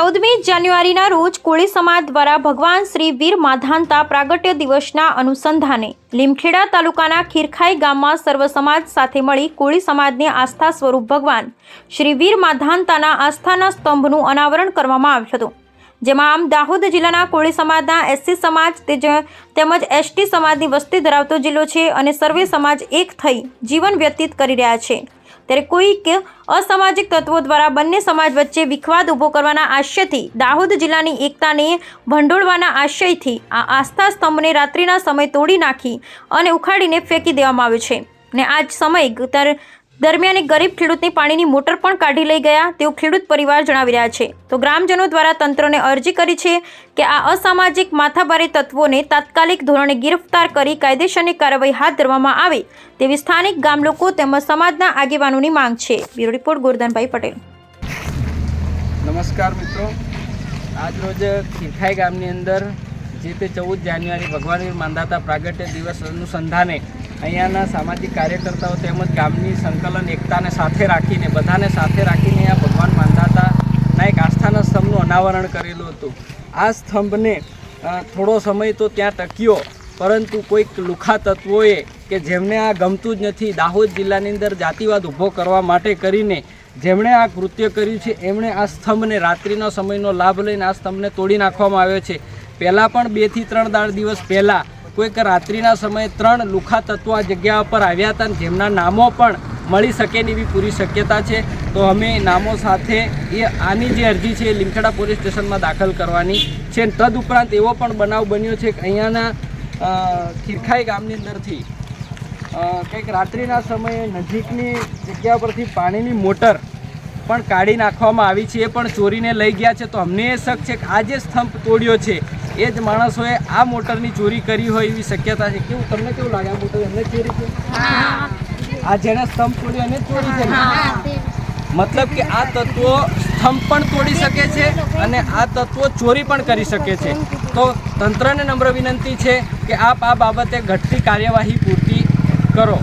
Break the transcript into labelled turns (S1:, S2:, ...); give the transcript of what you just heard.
S1: 14મી જાન્યુઆરીના રોજ કોળી સમાજ દ્વારા ભગવાન શ્રી વીર માધાંતા પ્રાગટ્ય દિવસના અનુસંધાને લીમખેડા તાલુકાના ખીરખાઈ ગામમાં સર્વ સમાજ સાથે મળી કોળી સમાજની આસ્થા સ્વરૂપ ભગવાન શ્રી વીર માધાંતાના આસ્થાના સ્તંભનું અનાવરણ કરવામાં આવ્યું હતું, જેમાં આમ દાહોદ જિલ્લાના કોળી સમાજના એસસી સમાજ તેમજ એસટી સમાજની વસ્તી ધરાવતો જિલ્લો છે અને સર્વે સમાજ એક થઈ જીવન વ્યતીત કરી રહ્યા છે, ત્યારે કોઈક અસામાજિક તત્વો દ્વારા બંને સમાજ વચ્ચે વિખવાદ ઊભો કરવાના આશયથી દાહોદ જિલ્લાની એકતાને ભંડોળવાના આશયથી આ આસ્થા સ્તંભને રાત્રિના સમય તોડી નાખી અને ઉખાડીને ફેંકી દેવામાં આવ્યો છે અને આ જ સમય દરમિયાન ગરીબ ખેડૂતની પાણીની મોટર પણ કાઢી લઈ ગયા તેવું ખેડૂત પરિવાર જણાવી રહ્યા છે। તો ગ્રામજનો દ્વારા તંત્રને અરજી કરી છે કે આ અસામાજિક માથાભારે તત્વોને તાત્કાલિક ધોરણે ગિરફ્તાર કરી કાયદેસરની કાર્યવાહી હાથ ધરવામાં આવે તેવી સ્થાનિક ગામ લોકો તેમજ સમાજના આગેવાનોની માંગ છે। Bureau report Gordhanbhai Patel.
S2: નમસ્કાર મિત્રો, આજ રોજ ખીરખાઈ ગામની અંદર જે તે 14 જાન્યુઆરી ભગવાન વીર માંધાતા પ્રાગટ્ય દિવસ અનુસંધાને અહીંયાના સામાજિક કાર્યકર્તાઓ તેમજ ગામની સંકલન એકતાને સાથે રાખીને બધાને સાથે રાખીને આ ભગવાન માંધાતાના એક આસ્થાના સ્તંભનું અનાવરણ કરેલું હતું। આ સ્તંભને થોડો સમય તો ત્યાં ટક્યો, પરંતુ કોઈક લુખા તત્વોએ કે જેમને આ ગમતું જ નથી, દાહોદ જિલ્લાની અંદર જાતિવાદ ઊભો કરવા માટે કરીને જેમણે આ કૃત્ય કર્યું છે એમણે આ સ્તંભને રાત્રિનો સમયનો લાભ લઈને આ સ્તંભને તોડી નાખવામાં આવ્યો છે। પહેલાં પણ 2 થી 3 દિવસ પહેલાં કોઈક રાત્રિના સમયે 3 લુખા તત્વો આ જગ્યા પર આવ્યા હતા, જેમના નામો પણ મળી શકે એવી પૂરી શક્યતા છે। તો અમે નામો સાથે આની જે અરજી છે એ લીમખેડા પોલીસ સ્ટેશનમાં દાખલ કરવાની છે। તદુપરાંત એવો પણ બનાવ બન્યો છે કે અહીંયાના ખીરખાઈ ગામની અંદરથી કંઈક રાત્રિના સમયે નજીકની જગ્યા પરથી પાણીની મોટર પણ કાઢી નાખવામાં આવી છે, એ પણ ચોરીને લઈ ગયા છે। તો અમને એ શક છે કે આ જે સ્તંભ તોડ્યો છે એ જ માણસોએ આ મોટરની ચોરી કરી હોય એવી શક્યતા છે। કેવું તમને કેવું લાગે? આ મોટર એમને ચોરી છે? આ જેને સ્તંભ તોડ્યો એને ચોરી છે? મતલબ કે આ તત્વો સ્તંભ પણ તોડી શકે છે અને આ તત્વો ચોરી પણ કરી શકે છે। તો તંત્રને નમ્ર વિનંતી છે કે આપ આ બાબતે ઘટતી કાર્યવાહી પૂરતી કરો।